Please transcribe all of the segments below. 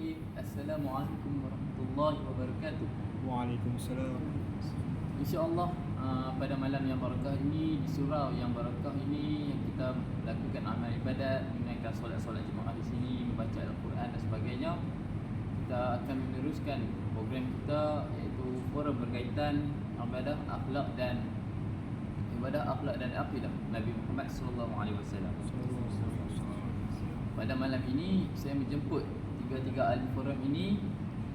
Bismillahirrahmanirrahim. Assalamualaikum warahmatullahi wabarakatuh. Waalaikumsalam. InsyaAllah pada malam yang barakah ini, di surau yang barakah ini, yang kita lakukan amal ibadat, menunaikan solat-solat jemaah di sini, membaca Al-Quran dan sebagainya, kita akan meneruskan program kita, iaitu forum berkaitan ibadah, akhlak dan akidah Nabi Muhammad SAW. Pada malam ini saya menjemput tiga-tiga ahli forum ini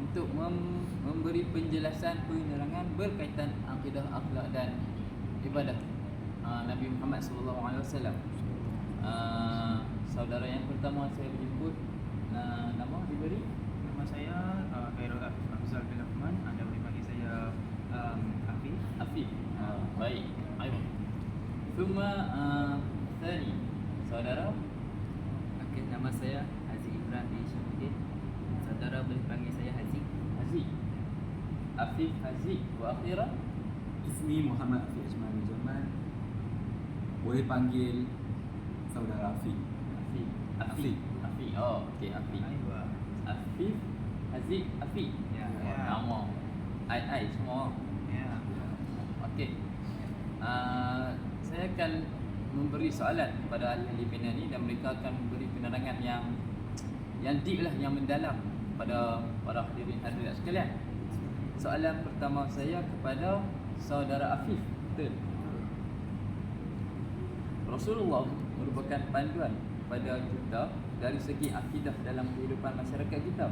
untuk memberi penjelasan penerangan berkaitan akidah, akhlak dan ibadah Nabi Muhammad SAW. Saudara yang pertama saya menjemput, nama diberi? Nama saya Khairul Afzal bin Rahman. Anda boleh panggil saya Afif. Afif. Baik. Ayo. Thumma Thani. Saudara? Okey, nama saya Haziq Ibrahim Syamsuddin. Saudara boleh panggil saya Haziq. Haziq. Afif Haziq. Wa akhirah Ismi Muhammad Afiq Ajmani Jamal. Boleh panggil saudara Afiq. Afif. Afif. Afif. Oh, okey, Afif. Aywa. Afif Haziq Afif. Ya, Oh, ya. nama. Ai semua. Ya. Okey. Saya akan memberi soalan kepada ahli panel ni dan mereka akan memberi penerangan yang deep lah, yang mendalam pada para hadirin hadirat sekalian. Soalan pertama saya kepada saudara Afif. Betul. Rasulullah merupakan panduan pada kita dari segi akidah dalam kehidupan masyarakat kita.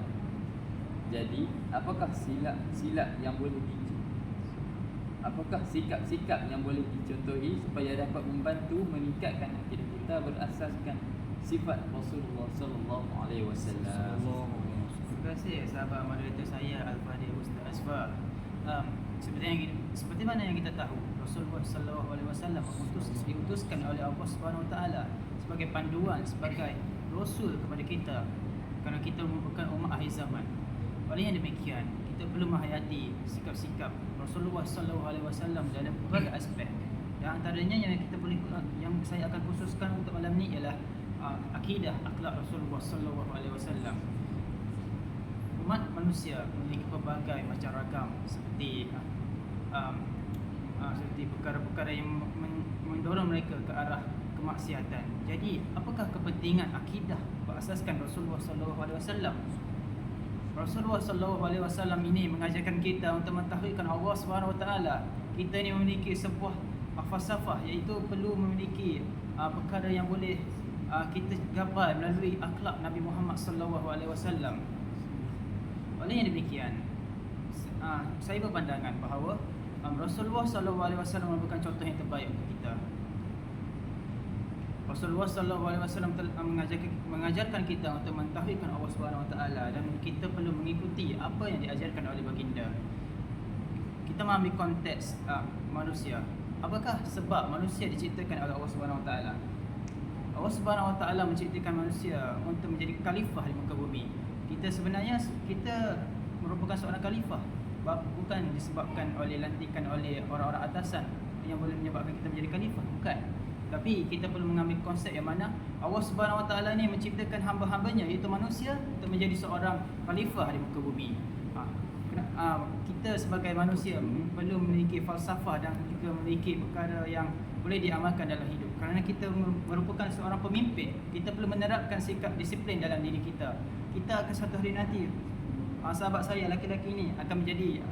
Jadi, apakah silap yang boleh apakah sikap-sikap yang boleh dicontohi supaya dapat membantu meningkatkan akidah kita berasaskan sifat Rasulullah sallallahu alaihi wasallam? Terima kasih sahabat moderator saya Al-Fadhil Ustaz Asfar. Seperti mana yang kita tahu, Rasulullah sallallahu alaihi wasallam diutuskan oleh Allah Subhanahu Wa Taala sebagai panduan, sebagai rasul kepada kita, kerana kita merupakan umat akhir zaman. Oleh yang demikian, kita perlu menghayati sikap-sikap Rasulullah sallallahu alaihi wasallam dalam berbagai aspek. Dan antaranya yang saya akan khususkan untuk malam ni ialah akidah, akhlak Rasulullah sallallahu alaihi wasallam. Umat manusia memiliki pelbagai macam ragam seperti perkara-perkara yang mendorong mereka ke arah kemaksiatan. Jadi, apakah kepentingan akidah berasaskan Rasulullah sallallahu alaihi wasallam? Rasulullah sallallahu alaihi wasallam ini mengajarkan kita untuk mentauhidkan Allah Subhanahu Wa Taala. Kita ni memiliki sebuah falsafah, iaitu perlu memiliki perkara yang boleh kita gapai melalui akhlak Nabi Muhammad sallallahu alaihi wasallam. Oleh yang demikian, saya berpandangan bahawa Rasulullah sallallahu alaihi wasallam merupakan contoh yang terbaik untuk kita. Rasulullah sallallahu alaihi wasallam mengajarkan kita untuk mentauhidkan Allah Subhanahu Wa Taala, dan kita perlu mengikuti apa yang diajarkan oleh baginda. Kita mengambil konteks manusia. Apakah sebab manusia diciptakan oleh Allah Subhanahu Wa Taala? Allah Subhanahu Wa Taala menciptakan manusia untuk menjadi khalifah di muka bumi. Kita merupakan seorang khalifah, bukan disebabkan oleh lantikan oleh orang-orang atasan yang boleh menyebabkan kita menjadi khalifah, bukan. Tapi kita perlu mengambil konsep yang mana Allah Subhanahu Wa Taala ni menciptakan hamba-hambanya, iaitu manusia, untuk menjadi seorang khalifah di muka bumi. Kita sebagai manusia perlu memiliki falsafah dan juga memiliki perkara yang boleh diamalkan dalam hidup. Kerana kita merupakan seorang pemimpin, kita perlu menerapkan sikap disiplin dalam diri kita. Kita akan satu hari nanti, sahabat saya laki-laki ini akan menjadi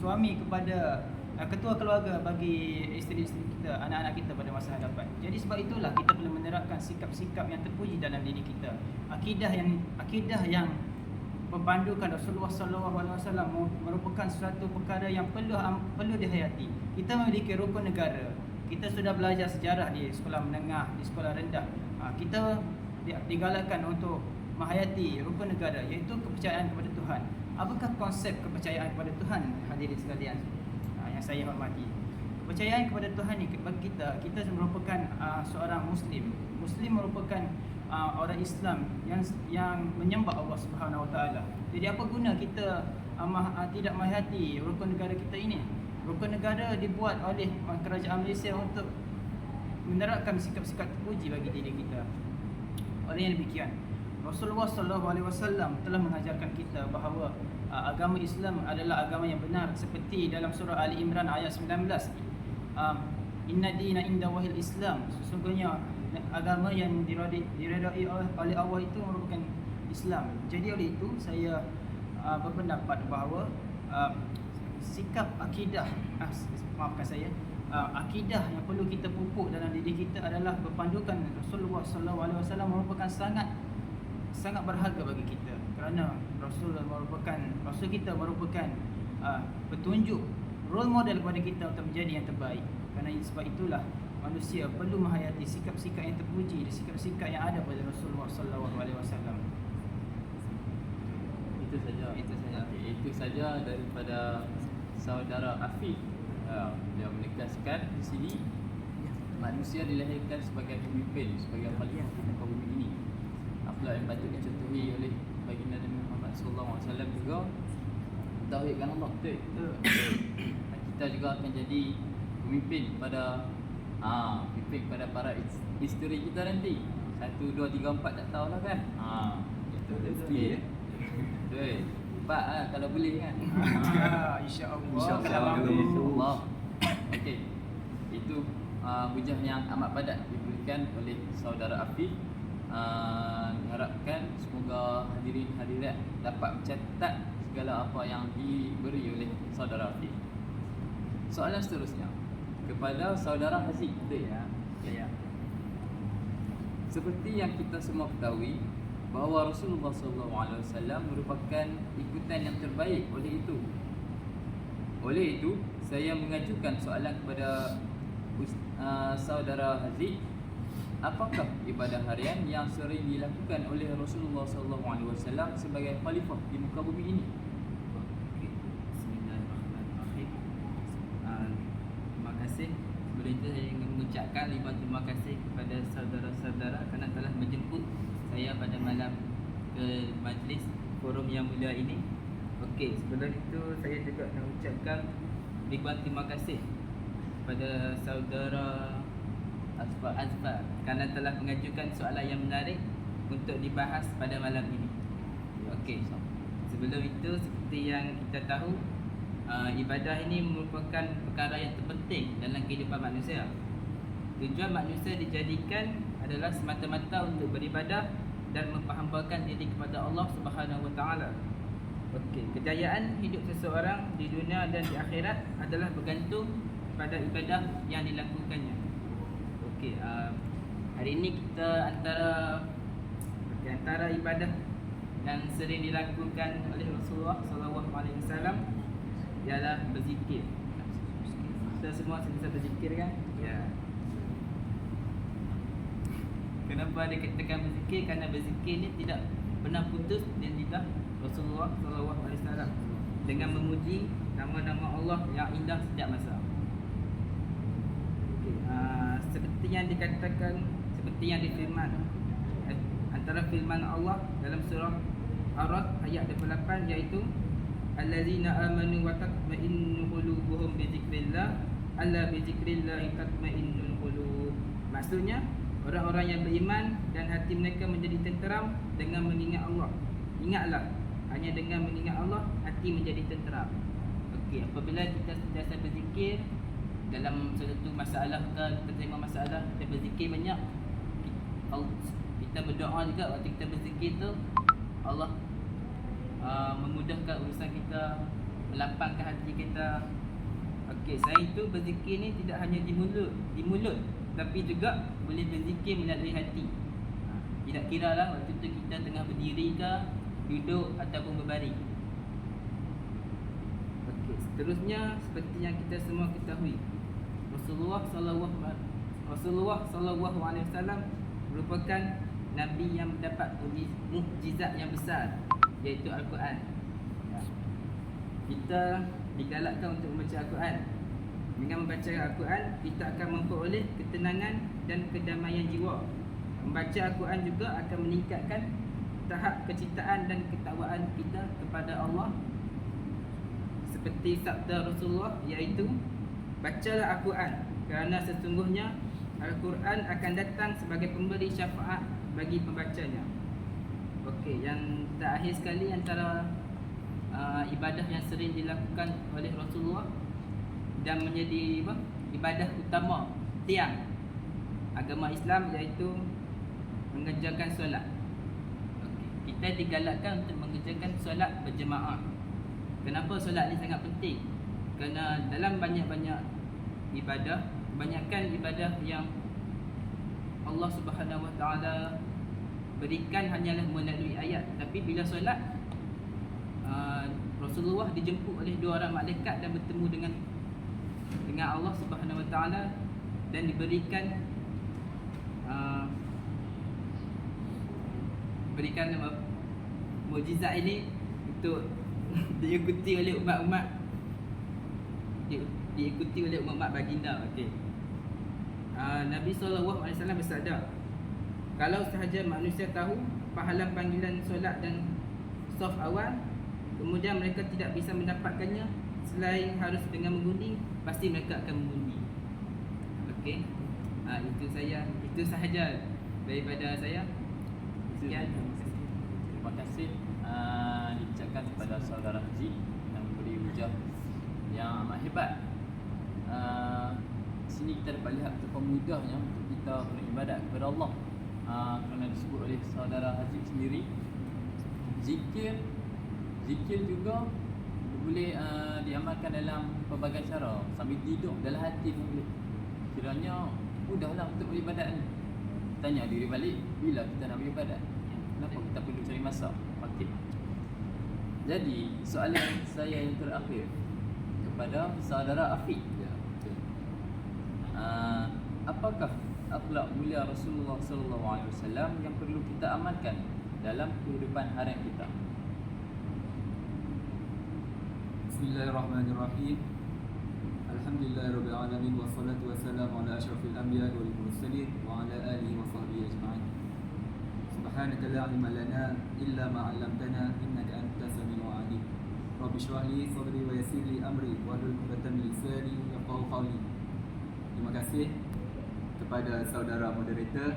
suami kepada ketua keluarga bagi isteri-isteri kita, anak-anak kita pada masa hadapan. Jadi sebab itulah kita perlu menerapkan sikap-sikap yang terpuji dalam diri kita. Akidah yang mempandukan Rasulullah sallallahu alaihi wasallam merupakan suatu perkara yang perlu dihayati. Kita memiliki rukun negara. Kita sudah belajar sejarah di sekolah menengah, di sekolah rendah. Kita digalakkan untuk menghayati rukun negara, iaitu kepercayaan kepada Tuhan. Apakah konsep kepercayaan kepada Tuhan, hadirin sekalian yang saya hormati? Kepercayaan kepada Tuhan ni bagi kita merupakan seorang Muslim. Muslim merupakan orang Islam yang menyembah Allah Subhanahu Wa Taala. Jadi apa guna kita tidak menghayati rukun negara kita ini? Rukun negara dibuat oleh kerajaan Malaysia untuk menerapkan sikap-sikap terpuji bagi diri kita. Oleh yang demikian, Rasulullah SAW telah mengajarkan kita bahawa agama Islam adalah agama yang benar, seperti dalam surah Ali Imran ayat 19. Inna dina inda wahil Islam, sesungguhnya agama yang diredai oleh Allah itu merupakan Islam. Jadi oleh itu saya berpendapat bahawa sikap akidah, maafkan saya, akidah yang perlu kita pupuk dalam diri kita adalah berpandukan Rasulullah SAW merupakan sangat berharga bagi kita, kerana Rasul kita merupakan petunjuk, role model kepada kita untuk menjadi yang terbaik. Kerana sebab itulah manusia perlu menghayati sikap-sikap yang terpuji dan sikap-sikap yang ada pada Rasulullah SAW. Itu saja. Okey, itu saja daripada saudara Afiq. Dia menegaskan di sini manusia dilahirkan sebagai pemimpin, sebagai khalifah di muka bumi ini. Akhlak yang patut dicontohi oleh baginda Nabi Muhammad SAW juga tauhidkan Allah, betul. Kita juga akan jadi pemimpin pada para isteri kita nanti. 1, 2, 3, 4 tak tahulah kan. Itu rezeki. Betul. 4 lah kalau boleh kan. InsyaAllah. Okey. Itu hujah yang amat padat diberikan oleh saudara Afiq. Harapkan semoga hadirin-hadirat dapat mencatat segala apa yang diberi oleh saudara Afiq. Soalan seterusnya kepada saudara Haziq. Ya. Seperti yang kita semua ketahui bahawa Rasulullah SAW merupakan ikutan yang terbaik. Oleh itu saya mengajukan soalan kepada saudara Haziq. Apakah ibadah harian yang sering dilakukan oleh Rasulullah SAW sebagai khalifah di muka bumi ini? Bismillahirrahmanirrahim. Terima kasih. Sebelum itu saya ingin mengucapkan ribuan terima kasih kepada saudara-saudara kerana telah menjemput saya pada malam ke majlis forum yang mulia ini. Okey, sebelum itu saya juga nak ucapkan ribuan terima kasih kepada saudara Azfar kerana telah mengajukan soalan yang menarik untuk dibahas pada malam ini. Okey. Sebelum itu, seperti yang kita tahu, ibadah ini merupakan perkara yang terpenting dalam kehidupan manusia. Tujuan manusia dijadikan adalah semata-mata untuk beribadah dan memperhambakan diri kepada Allah Subhanahu Wa Taala. Okey, kejayaan hidup seseorang di dunia dan di akhirat adalah bergantung pada ibadah yang dilakukannya. Okey, hari ini kita antara ibadah yang sering dilakukan oleh Rasulullah SAW ialah berzikir. Kita semua sentiasa berzikir kan? Ya. Kenapa dikatakan berzikir? Kerana berzikir ni tidak pernah putus dari lidah Rasulullah SAW dengan memuji nama-nama Allah yang indah setiap masa. Seperti yang dikatakan, seperti yang difirman antara firman Allah dalam surah Ar-Ra'd ayat 28, iaitu allazina amanu wa tatma'innu qulubuhum bi dzikrillah alla bi dzikrillah tatma'innul qulub. Maksudnya orang-orang yang beriman dan hati mereka menjadi tenteram dengan mengingat Allah. Ingatlah, hanya dengan mengingat Allah hati menjadi tenteram. Okey, apabila kita sentiasa berzikir dalam suatu masalah kita terima masalah, kita berzikir banyak, kita berdoa juga waktu kita berzikir tu, Allah memudahkan urusan kita, melapangkan hati kita. Okey, selain itu berzikir ni tidak hanya di mulut tapi juga boleh berzikir melalui hati. Tidak kira lah waktu tu kita tengah berdiri ke, duduk ataupun berbaring. Okey, seterusnya seperti yang kita semua ketahui, Rasulullah SAW merupakan Nabi yang mendapat mukjizat yang besar, iaitu Al-Quran. Kita digalakkan untuk membaca Al-Quran. Dengan membaca Al-Quran, kita akan memperoleh ketenangan dan kedamaian jiwa. Membaca Al-Quran juga akan meningkatkan tahap kecintaan dan ketakwaan kita kepada Allah. Seperti sabda Rasulullah, iaitu bacalah Al-Quran kerana sesungguhnya Al-Quran akan datang sebagai pemberi syafaat bagi pembacanya. Okey, yang terakhir sekali antara ibadah yang sering dilakukan oleh Rasulullah dan menjadi ibadah utama tiang agama Islam, iaitu mengerjakan solat. Okey, kita digalakkan untuk mengerjakan solat berjemaah. Kenapa solat ni sangat penting? Kerana dalam banyak-banyak ibadah, kebanyakan ibadah yang Allah Subhanahu Wa Taala berikan hanyalah melalui ayat. Tapi bila solat, Rasulullah dijemput oleh 2 orang malaikat dan bertemu dengan Allah Subhanahu Wa Taala dan diberikan mukjizat ini untuk diikuti oleh umat-umat baginda. Okey. Nabi SAW bersabda, kalau sahaja manusia tahu pahala panggilan solat dan saf awal, kemudian mereka tidak bisa mendapatkannya selain harus dengan mengundi, pasti mereka akan mengundi. Okey. Itu sahaja daripada saya. Sekian. Terima kasih diucapkan kepada saudara Haji yang memberi hujah yang amat hebat. Sini kita dapat lihat betapa mudahnya untuk kita beribadat kepada Allah. Kerana disebut oleh saudara Haji sendiri, zikir juga boleh diamalkan dalam pelbagai cara. Sambil tidur dalam hati pun boleh. Kiranya mudahlah untuk beribadat ni. Tanya diri balik, bila kita nak beribadat? Kenapa kita perlu cari masa? Okey. Jadi soalan saya yang terakhir kepada saudara Afiq. Ya, betul. Apakah akhlak mulia Rasulullah sallallahu alaihi wasallam yang perlu kita amalkan dalam kehidupan harian kita? Bismillahirrahmanirrahim. Alhamdulillahirabbil alamin wassalatu wassalamu ala asyrafil anbiya'i wal mursalin wa ala alihi wa sahbihi ajma'in. Subhanaka la ilma lana illa ma 'allamtana innaka antas samiul 'alim. Rabbi shrah li sadri wa yassir li amri wahlul 'uqdatam min lisani yafqahu qawli. Terima kasih kepada saudara moderator,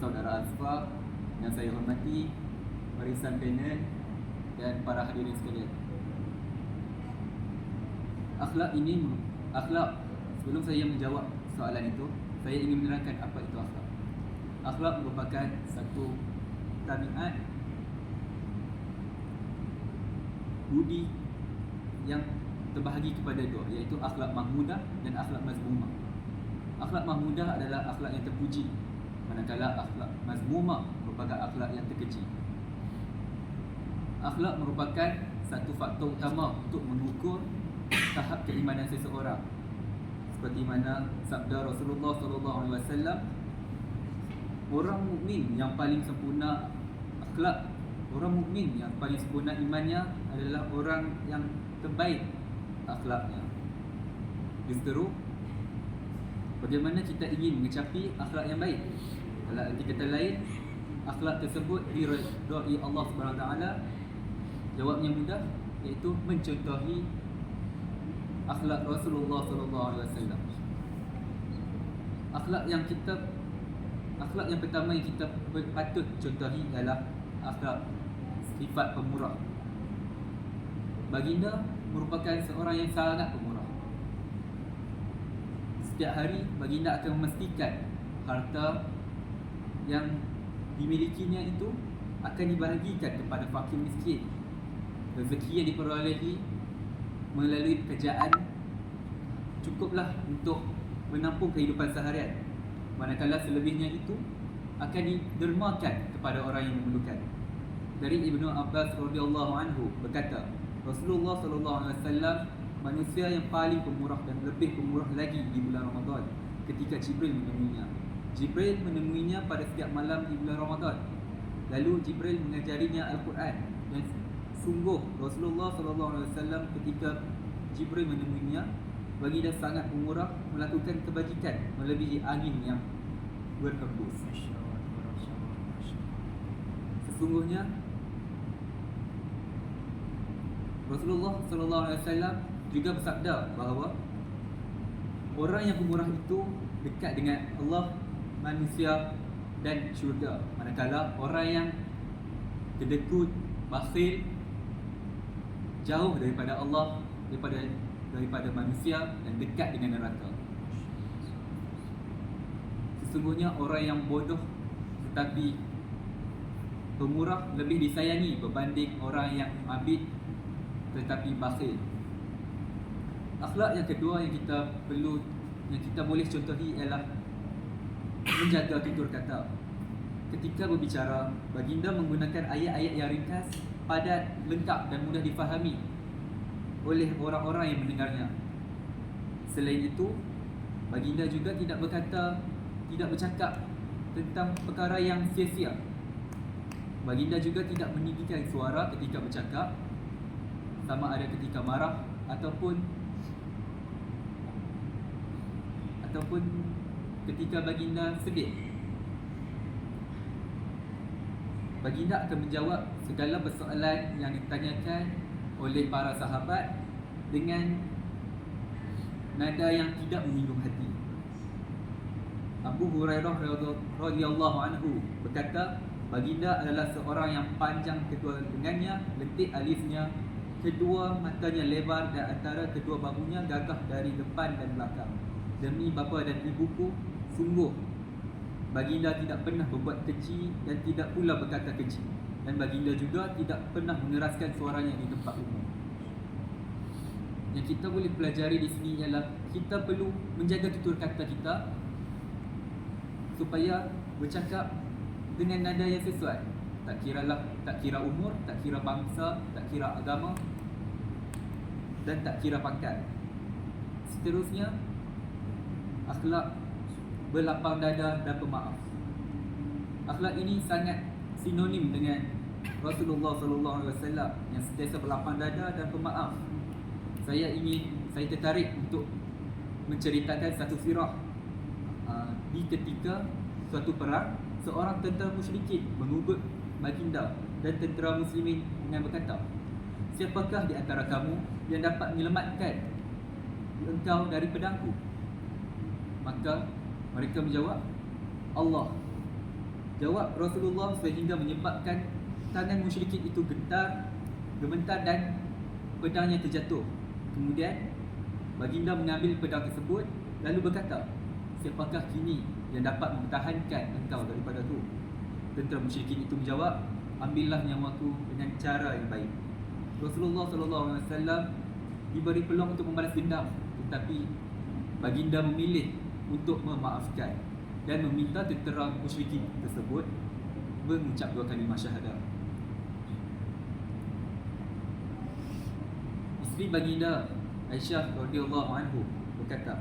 saudara Azfar yang saya hormati, barisan panel dan para hadirin sekalian. Akhlak, sebelum saya menjawab soalan itu, saya ingin menerangkan apa itu akhlak. Akhlak merupakan satu tabiat budi yang terbahagi kepada dua, iaitu akhlak mahmudah dan akhlak mazmumah. Akhlak mahmudah adalah akhlak yang terpuji, manakala akhlak mazmumah merupakan akhlak yang terkeji. Akhlak merupakan satu faktor utama untuk mengukur tahap keimanan seseorang. Seperti mana sabda Rasulullah SAW, orang mukmin yang paling sempurna akhlak, orang mukmin yang paling sempurna imannya adalah orang yang terbaik akhlaknya. Justru bagaimana kita ingin mencapai akhlak yang baik? Dalam arti kata lain, akhlak tersebut diridai Allah SWT. Jawabnya mudah, iaitu mencontohi akhlak Rasulullah SAW. Akhlak yang pertama yang kita patut contohi ialah akhlak sifat pemurah. Baginda merupakan seorang yang sangat pemurah. Setiap hari baginda akan memastikan harta yang dimilikinya itu akan dibahagikan kepada fakir miskin. Rezeki yang diperolehi melalui pekerjaan cukuplah untuk menampung kehidupan seharian, manakala selebihnya itu akan didermakan kepada orang yang memerlukan. Dari Ibnu Abbas radhiyallahu anhu berkata, Rasulullah sallallahu alaihi wasallam manusia yang paling pemurah dan lebih pemurah lagi di bulan Ramadan ketika Jibril menemuinya. Jibril menemuinya pada setiap malam di bulan Ramadan. Lalu Jibril mengajarinya Al-Quran, dan sungguh Rasulullah SAW ketika Jibril menemuinya, baginda sangat pemurah, melakukan kebajikan melebihi angin yang berhembus. Sesungguhnya Rasulullah SAW juga bersabda bahawa orang yang pemurah itu dekat dengan Allah, manusia dan syurga, manakala orang yang kedekut, bakhil, jauh daripada Allah, daripada manusia dan dekat dengan neraka. Sesungguhnya orang yang bodoh tetapi pemurah lebih disayangi berbanding orang yang abid tetapi bakhil. Akhlak yang kedua yang kita boleh contohi ialah menjaga tutur kata. Ketika berbicara, baginda menggunakan ayat-ayat yang ringkas, padat, lengkap dan mudah difahami oleh orang-orang yang mendengarnya. Selain itu, baginda juga tidak bercakap tentang perkara yang sia-sia. Baginda juga tidak meninggikan suara ketika bercakap, sama ada ketika marah ataupun ketika baginda sedih. Baginda akan menjawab segala persoalan yang ditanyakan oleh para sahabat dengan nada yang tidak menyinggung hati. Abu Hurairah radhiyallahu anhu berkata, baginda adalah seorang yang panjang kedua lengannya, lentik alisnya, kedua matanya lebar dan antara kedua bahunya gagah dari depan dan belakang. Demi bapa dan ibuku, sungguh baginda tidak pernah berbuat keji dan tidak pula berkata keji, dan baginda juga tidak pernah mengeraskan suaranya di tempat umum. Yang kita boleh pelajari di sini ialah kita perlu menjaga tutur kata kita supaya bercakap dengan nada yang sesuai. Tak kira umur, tak kira bangsa, tak kira agama dan tak kira pangkat. Seterusnya, akhlak berlapang dada dan pemaaf. Akhlak ini sangat sinonim dengan Rasulullah SAW yang sentiasa berlapang dada dan pemaaf. Saya tertarik untuk menceritakan satu sirah di ketika suatu perang, seorang tentera musyrikin mengugut baginda dan tentera muslimin dengan berkata, siapakah di antara kamu yang dapat menyelamatkan engkau dari pedangku? Maka mereka menjawab, Allah. Jawab Rasulullah sehingga menyebabkan tangan musyrikin itu gemetar dan pedangnya terjatuh. Kemudian baginda mengambil pedang tersebut lalu berkata, siapakah kini yang dapat mempertahankan engkau daripada tu? Tentera musyrikin itu menjawab, ambillah nyawaku dengan cara yang baik. Rasulullah SAW diberi peluang untuk membalas dendam, tetapi baginda memilih untuk memaafkan dan meminta tentera musyrikin tersebut mengucap 2 kalimah syahadah. Isteri baginda Aisyah radhiyallahu anha berkata,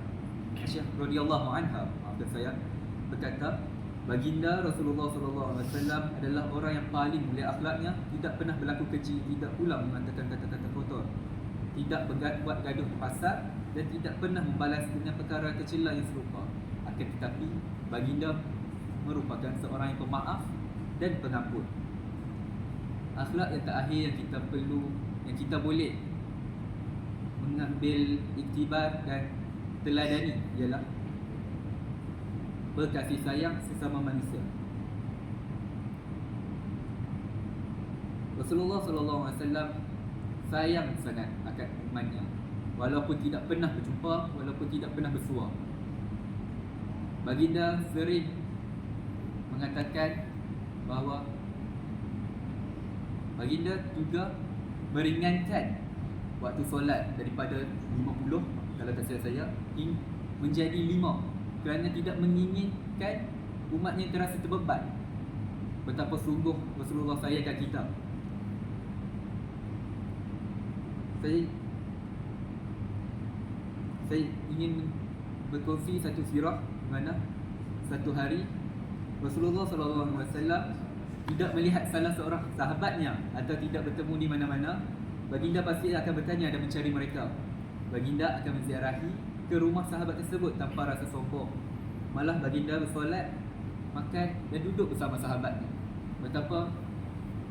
baginda Rasulullah SAW adalah orang yang paling mulia akhlaknya, tidak pernah berlaku keji, tidak pula mengatakan kata-kata kotor, tidak buat gaduh di pasar dan tidak pernah membalas dengan perkara kecil yang serupa. Akan tetapi baginda merupakan seorang yang pemaaf dan pengampun. Akhlak yang terakhir yang kita boleh mengambil iktibar dan teladani ialah berkasih sayang sesama manusia. Rasulullah SAW sayang sangat akan umatnya, walaupun tidak pernah berjumpa, walaupun tidak pernah bersua. Baginda sering mengatakan bahawa baginda juga meringankan waktu solat daripada 50, kalau tak silap saya, menjadi 5 kerana tidak menginginkan umatnya terasa terbeban. Betapa sungguh Rasulullah sayangkan kita. Saya ingin berkongsi satu sirah di mana satu hari Rasulullah SAW tidak melihat salah seorang sahabatnya atau tidak bertemu di mana-mana. Baginda pasti akan bertanya dan mencari mereka. Baginda akan menziarahi ke rumah sahabat tersebut tanpa rasa sombong. Malah baginda bersolat, makan dan duduk bersama sahabatnya. Betapa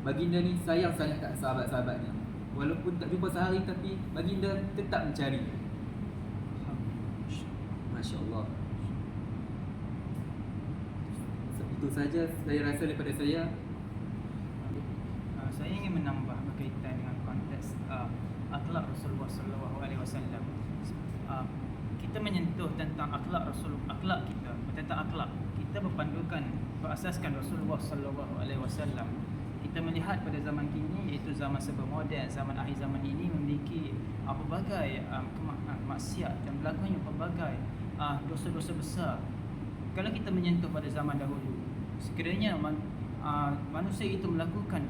baginda ni sayang sangat kat sahabat-sahabatnya. Walaupun tak jumpa sehari, tapi baginda tetap mencari. Masya Allah. Itu saja saya rasa daripada saya. saya ingin menambah berkaitan dengan konteks akhlak Rasulullah sallallahu alaihi wasallam. Kita menyentuh tentang akhlak akhlak kita, tentang akhlak. Kita berpandukan berasaskan Rasulullah sallallahu alaihi wasallam. Kita melihat pada zaman kini, iaitu zaman serba moden, zaman akhir zaman ini memiliki pelbagai maksiat dan berlakunya pelbagai dosa-dosa besar. Kalau kita menyentuh pada zaman dahulu, sekiranya manusia itu melakukan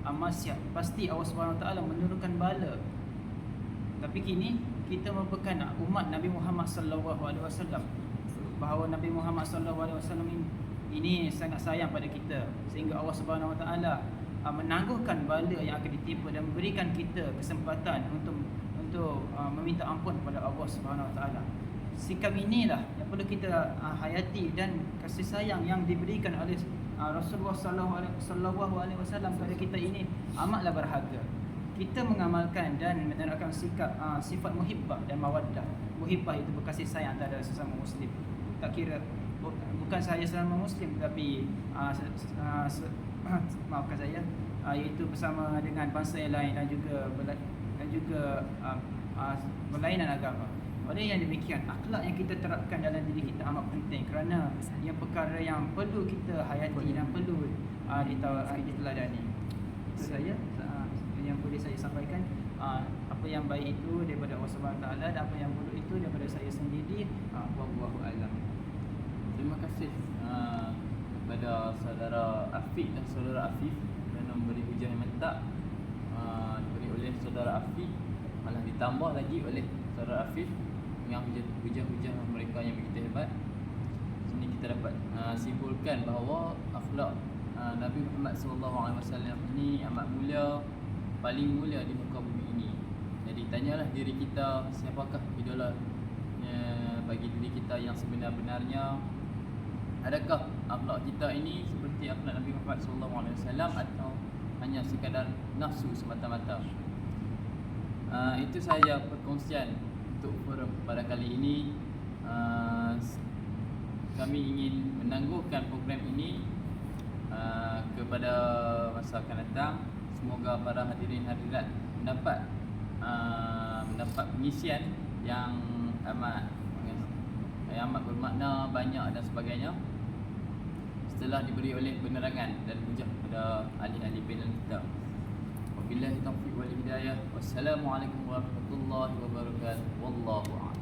maksiat, pasti Allah Subhanahu Wa Taala menurunkan bala. Tapi kini kita merupakan umat Nabi Muhammad sallallahu alaihi wasallam, bahawa Nabi Muhammad sallallahu alaihi wasallam ini sangat sayang pada kita, sehingga Allah Subhanahu Wa Taala menangguhkan bala yang akan ditimpa dan memberikan kita kesempatan untuk meminta ampun kepada Allah Subhanahu Wa Taala. Sikap inilah yang perlu kita hayati, dan kasih sayang yang diberikan oleh Rasulullah sallallahu alaihi wasallam kepada kita ini amatlah berharga. Kita mengamalkan dan menerapkan sifat muhibbah dan mawaddah. Muhibbah itu berkasih sayang antara sesama muslim. Tak kira bukan sahaja sesama muslim, tapi maafkan saya, iaitu bersama dengan bangsa yang lain dan juga berlainan agama. Oleh yang demikian, akhlak yang kita terapkan dalam diri kita amat penting, kerana ia perkara yang perlu kita hayati dan perlu diteladani. Itu saja yang boleh saya sampaikan. Apa yang baik itu daripada Allah Subhanahu Taala, dan apa yang buruk itu daripada saya sendiri. Wallahu a'lam. Terima kasih kepada saudara Afiq dan saudara Afif kerana memberi hujah yang mantap, diberi oleh saudara Afiq, malah ditambah lagi oleh saudara Afif dengan hujah-hujah mereka yang begitu hebat. Sini kita dapat simpulkan bahawa akhlak Nabi Muhammad SAW ini amat mulia, paling mulia di muka bumi ini. Jadi tanyalah diri kita, siapakah idola bagi diri kita yang sebenar-benarnya? Adakah akhlak kita ini seperti akhlak Nabi Muhammad SAW atau hanya sekadar nafsu semata-mata? Itu sahaja perkongsian untuk forum pada kali ini. Kami ingin menangguhkan program ini kepada masa akan datang. Semoga para hadirin hadirat mendapat pengisian yang amat bermakna, banyak dan sebagainya, setelah diberi oleh penerangan dan hujah kepada ahli-ahli panel kita. Wabillahi taufiq wal hidayah. Wassalamualaikum warahmatullahi wabarakatuh. Wallahu a'lam.